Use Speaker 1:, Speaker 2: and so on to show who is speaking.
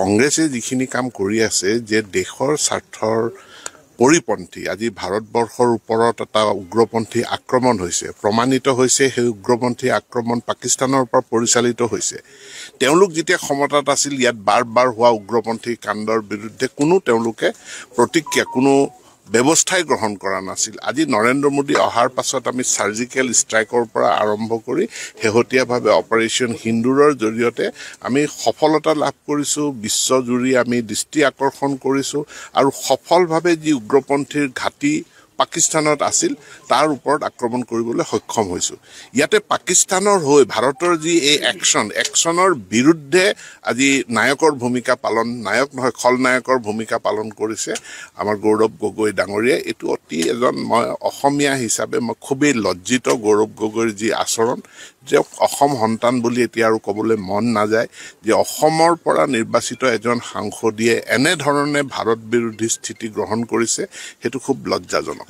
Speaker 1: কংগ্ৰেছে যিখিনি কাম কৰি আছে যে দেশৰ স্বাৰ্থৰ পৰিপন্থী আজি ভাৰতবৰ্ষৰ ওপৰত এটা উগ্ৰপন্থী আক্ৰমণ হৈছে প্ৰমাণিত হৈছে সেই উগ্ৰপন্থী আক্ৰমণ পাকিস্তানৰ পৰা পৰিচালিত হৈছে তেওঁলোক যেতিয়া ক্ষমতাত আছিল ইয়াত বাৰ বাৰ হোৱা উগ্ৰপন্থী কাণ্ডৰ বিৰুদ্ধে কোনো তেওঁলোকে প্ৰতিক্ৰিয়া কোনো ব্যৱস্থাই গ্ৰহণ কৰা নাছিল আজি নৰেন্দ্ৰ মোদী অহাৰ পাছত আমি সাৰ্জিক্যাল ষ্ট্ৰাইকৰ পৰা আৰম্ভ কৰি হেহতীয়াভাৱে অপাৰেশ্যন হিন্দুৰৰ জৰিয়তে আমি সফলতা লাভ কৰিছো বিশ্বজুৰি আমি দৃষ্টি আকৰ্ষণ কৰিছো আৰু সফলভাৱে যি উগ্ৰপন্থীৰ ঘাটি পাকিস্তানত আছিল তাৰ ওপৰত আক্ৰমণ কৰিবলৈ সক্ষম হৈছো ইয়াতে পাকিস্তানৰ হৈ ভাৰতৰ যি এই একচনৰ বিৰুদ্ধে আজি নায়কৰ ভূমিকা পালন নায়ক নহয় খলনায়কৰ ভূমিকা পালন কৰিছে আমাৰ গৌৰৱ গগৈ ডাঙৰীয়া এটো অতি এজন মই অসমীয়া হিচাপে মই খুবেই লজ্জিত গৌৰৱ গগৈৰ যি আচৰণ যে অসম সন্তান বুলি এতিয়া আৰু ক'বলৈ মন নাযায় যে অসমৰ পৰা নিৰ্বাচিত এজন সাংসদীয়ে এনে ধৰণে ভাৰত বিৰোধী স্থিতি গ্ৰহণ কৰিছে হেতু খুব লজ্জাজনক